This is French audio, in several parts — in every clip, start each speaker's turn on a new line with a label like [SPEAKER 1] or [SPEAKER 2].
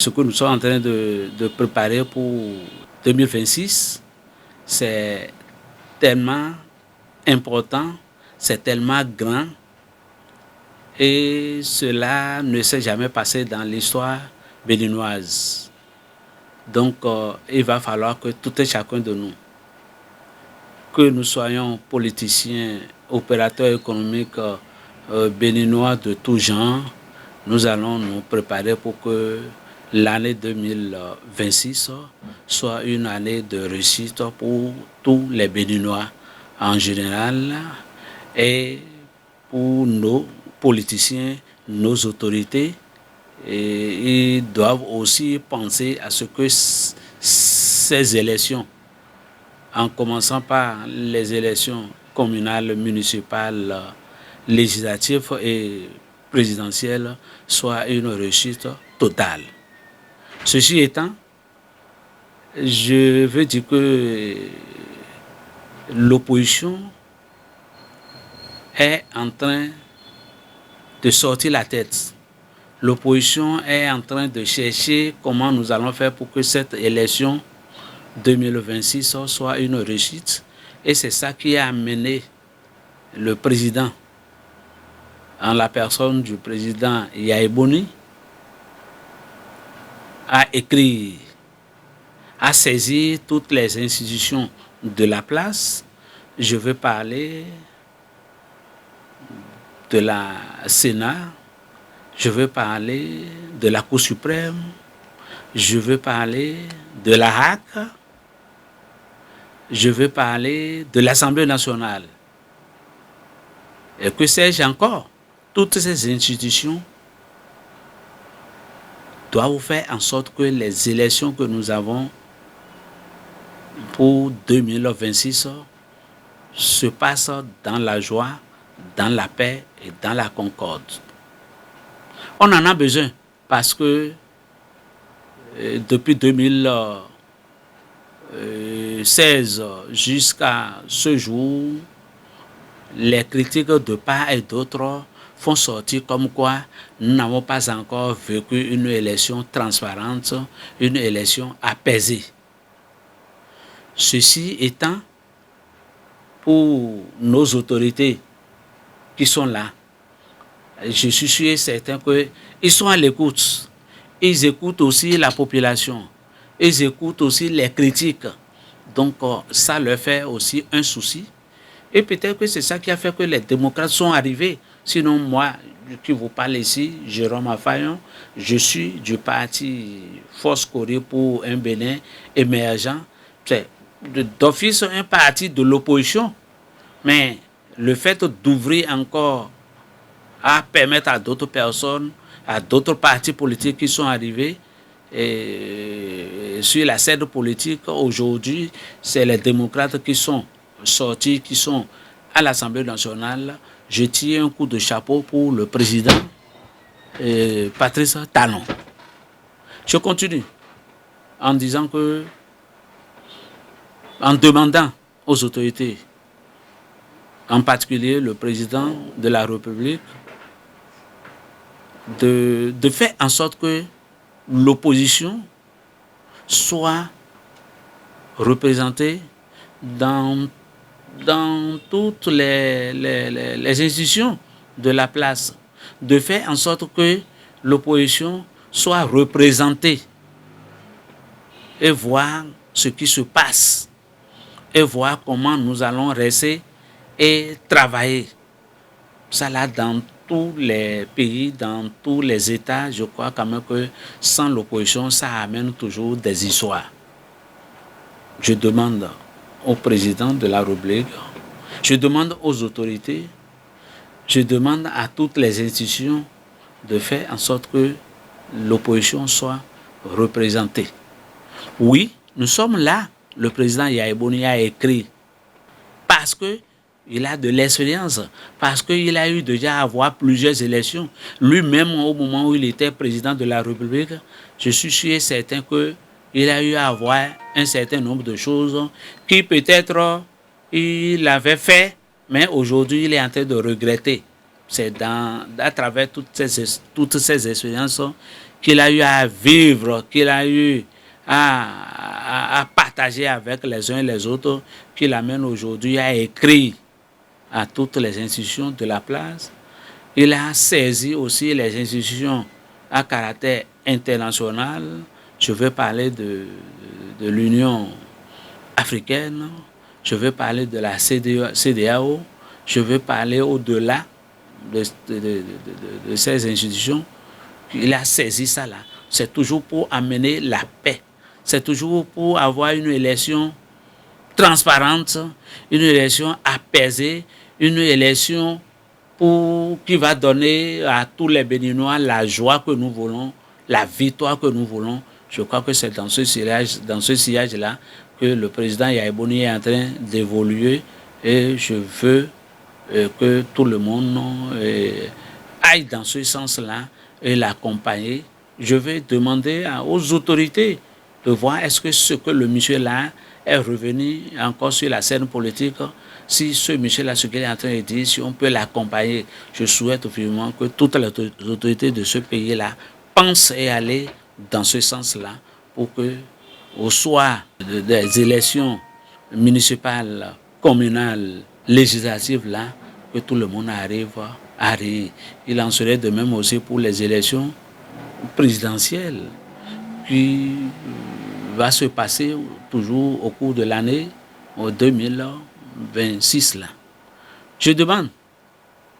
[SPEAKER 1] Ce que nous sommes en train de préparer pour 2026, c'est tellement important, c'est tellement grand et cela ne s'est jamais passé dans l'histoire béninoise. Donc, il va falloir que tout et chacun de nous, que nous soyons politiciens, opérateurs économiques béninois de tout genre, nous allons nous préparer pour que l'année 2026 soit une année de réussite pour tous les Béninois en général et pour nos politiciens, nos autorités. Et ils doivent aussi penser à ce que ces élections, en commençant par les élections communales, municipales, législatives et présidentielles, soient une réussite totale. Ceci étant, je veux dire que l'opposition est en train de sortir la tête. L'opposition est en train de chercher comment nous allons faire pour que cette élection 2026 soit une réussite. Et c'est ça qui a amené le président, en la personne du président Yaya Boni, à écrire, à saisir toutes les institutions de la place. Je veux parler de la Sénat, je veux parler de la Cour suprême, je veux parler de la HAC, je veux parler de l'Assemblée nationale. Et que sais-je encore? Toutes ces institutions doivent faire en sorte que les élections que nous avons pour 2026 se passent dans la joie, dans la paix et dans la concorde. On en a besoin parce que depuis 2016 jusqu'à ce jour, les critiques de part et d'autre font sortir comme quoi nous n'avons pas encore vécu une élection transparente, une élection apaisée. Ceci étant, pour nos autorités qui sont là, je suis sûr et certain qu'ils sont à l'écoute. Ils écoutent aussi la population. Ils écoutent aussi les critiques. Donc, ça leur fait aussi un souci. Et peut-être que c'est ça qui a fait que les démocrates sont arrivés. Sinon, moi, qui vous parle ici, Jérôme Afayon, je suis du parti Force Corée pour un Bénin émergent. C'est d'office un parti de l'opposition. Mais le fait d'ouvrir encore à permettre à d'autres personnes, à d'autres partis politiques qui sont arrivés sur la scène politique, aujourd'hui, c'est les démocrates qui sont sortis, qui sont à l'Assemblée nationale. Je tire un coup de chapeau pour le président Patrice Talon. Je continue en disant que, en demandant aux autorités, en particulier le président de la République, de faire en sorte que l'opposition soit représentée dans toutes les institutions de la place, de faire en sorte que l'opposition soit représentée et voir ce qui se passe et voir comment nous allons rester et travailler. Ça là, dans tous les pays, dans tous les États, je crois quand même que sans l'opposition, ça amène toujours des histoires. Je demande au président de la République, je demande aux autorités, je demande à toutes les institutions de faire en sorte que l'opposition soit représentée. Oui, nous sommes là. Le président Yaya Boni a écrit parce que il a de l'expérience, parce qu'il a eu déjà à avoir plusieurs élections. Lui-même, au moment où il était président de la République, je suis sûr et certain qu'il a eu à avoir un certain nombre de choses qui peut-être il avait fait, mais aujourd'hui il est en train de regretter. C'est à travers toutes ces expériences qu'il a eu à vivre, qu'il a eu à partager avec les uns et les autres, qu'il amène aujourd'hui à écrire à toutes les institutions de la place. Il a saisi aussi les institutions à caractère international. Je veux parler de l'Union africaine, je veux parler de la CEDEAO, je veux parler au-delà de ces institutions. Il a saisi ça là. C'est toujours pour amener la paix. C'est toujours pour avoir une élection transparente, une élection apaisée, une élection qui va donner à tous les Béninois la joie que nous voulons, la victoire que nous voulons. Je crois que c'est dans ce sillage-là que le président Yahya Boni est en train d'évoluer et je veux que tout le monde aille dans ce sens-là et l'accompagner. Je vais demander aux autorités de voir est-ce que ce que le monsieur-là est revenu encore sur la scène politique, si ce monsieur-là, ce qu'il est en train de dire, si on peut l'accompagner. Je souhaite vivement que toutes les autorités de ce pays-là pensent et aller dans ce sens-là pour que, au soir des élections municipales, communales, législatives, là, que tout le monde arrive à rire. Il en serait de même aussi pour les élections présidentielles qui va se passer toujours au cours de l'année 2026 là. Je demande,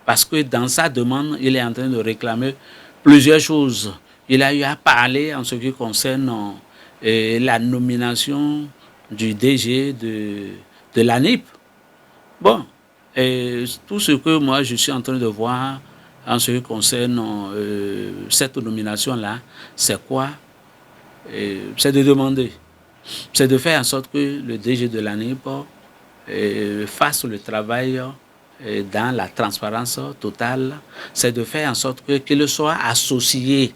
[SPEAKER 1] parce que dans sa demande, il est en train de réclamer plusieurs choses. Il a eu à parler en ce qui concerne la nomination du DG de l'ANIP. Bon, tout ce que moi je suis en train de voir en ce qui concerne cette nomination-là, c'est quoi? C'est de demander, c'est de faire en sorte que le DG de l'ANIP fasse le travail dans la transparence totale, c'est de faire en sorte qu'il soit associé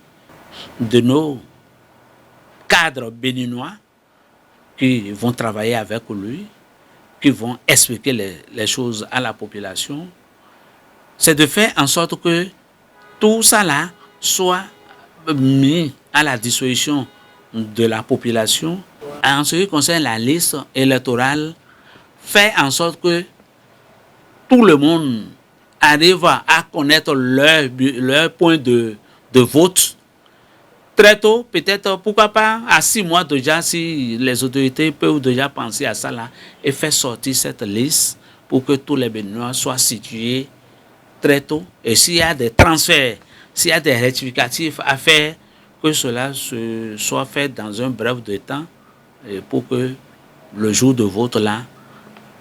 [SPEAKER 1] de nos cadres béninois qui vont travailler avec lui, qui vont expliquer les choses à la population. C'est de faire en sorte que tout ça là soit mis à la disposition de la population. En ce qui concerne la liste électorale, faire en sorte que tout le monde arrive à connaître leur point de vote très tôt, peut-être, pourquoi pas, à 6 mois déjà, si les autorités peuvent déjà penser à ça là, et faire sortir cette liste pour que tous les Béninois soient situés très tôt. Et s'il y a des transferts, s'il y a des rectificatifs à faire, que cela soit fait dans un bref de temps, pour que le jour de vote là,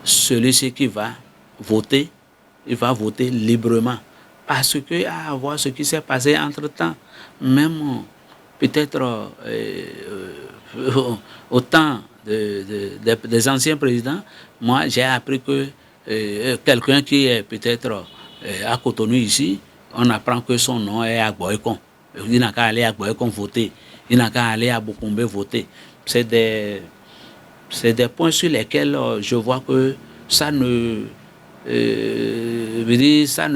[SPEAKER 1] celui-ci qui va voter, il va voter librement. Parce que à voir ce qui s'est passé entre-temps, même peut-être au temps des anciens présidents, moi j'ai appris que quelqu'un qui est peut-être à Cotonou ici, on apprend que son nom est Agboyekon. Il n'a qu'à aller à Agboyekon voter, il n'a qu'à aller à Bokombe voter. C'est des points sur lesquels je vois que ça ne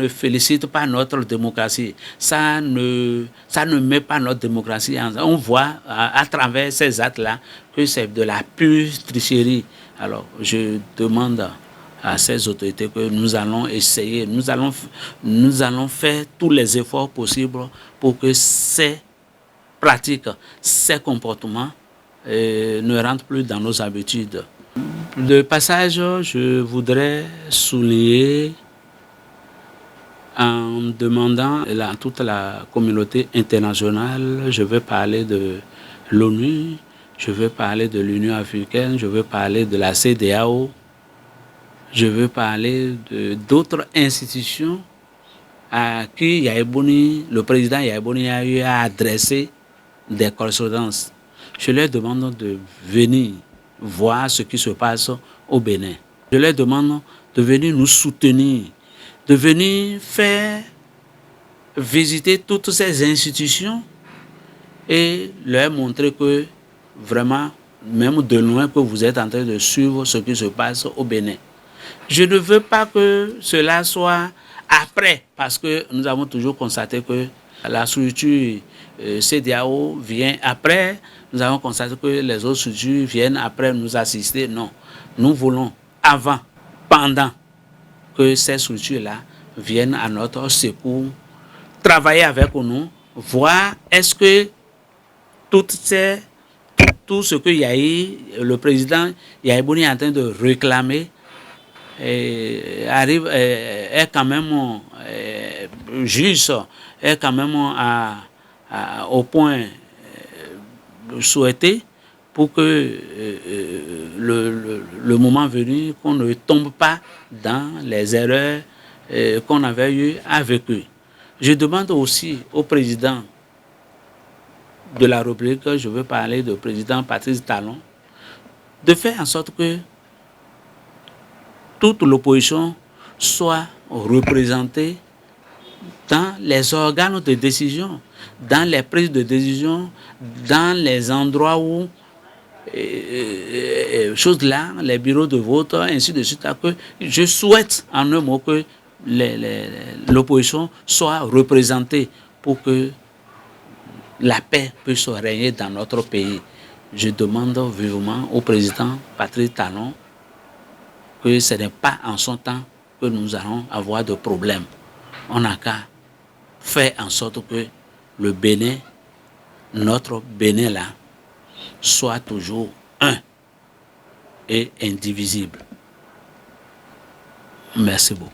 [SPEAKER 1] félicite pas notre démocratie. Ça ne met pas notre démocratie en... On voit à travers ces actes-là que c'est de la pure tricherie. Alors, je demande à ces autorités que nous allons essayer, nous allons faire tous les efforts possibles pour que ces pratiques, ces comportements ne rentrent plus dans nos habitudes. De passage, je voudrais souligner en demandant à toute la communauté internationale, je veux parler de l'ONU, je veux parler de l'Union africaine, je veux parler de la CEDEAO, je veux parler d'autres institutions à qui le président Yahya Boni a eu à adresser des correspondances. Je leur demande de venir voir ce qui se passe au Bénin. Je leur demande de venir nous soutenir, de venir faire visiter toutes ces institutions et leur montrer que vraiment, même de loin, que vous êtes en train de suivre ce qui se passe au Bénin. Je ne veux pas que cela soit après, parce que nous avons toujours constaté que la structure CEDEAO vient après. Nous avons constaté que les autres structures viennent après nous assister. Non. Nous voulons, avant, pendant que ces structures-là viennent à notre secours, travailler avec nous, voir est-ce que tout ce que le président Yahibouni est en train de réclamer est quand même juste, est quand même au point souhaité pour que le moment venu, qu'on ne tombe pas dans les erreurs qu'on avait eues avec eux. Je demande aussi au président de la République, je veux parler du président Patrice Talon, de faire en sorte que toute l'opposition soit représentée dans les organes de décision, dans les prises de décision, dans les endroits où choses là, les bureaux de vote, ainsi de suite. Que je souhaite en un mot que l'opposition soit représentée pour que la paix puisse régner dans notre pays. Je demande vivement au président Patrice Talon que ce n'est pas en son temps que nous allons avoir de problèmes. On n'a qu'à faire en sorte que le Bénin, notre Bénin là, soit toujours un et indivisible. Merci beaucoup.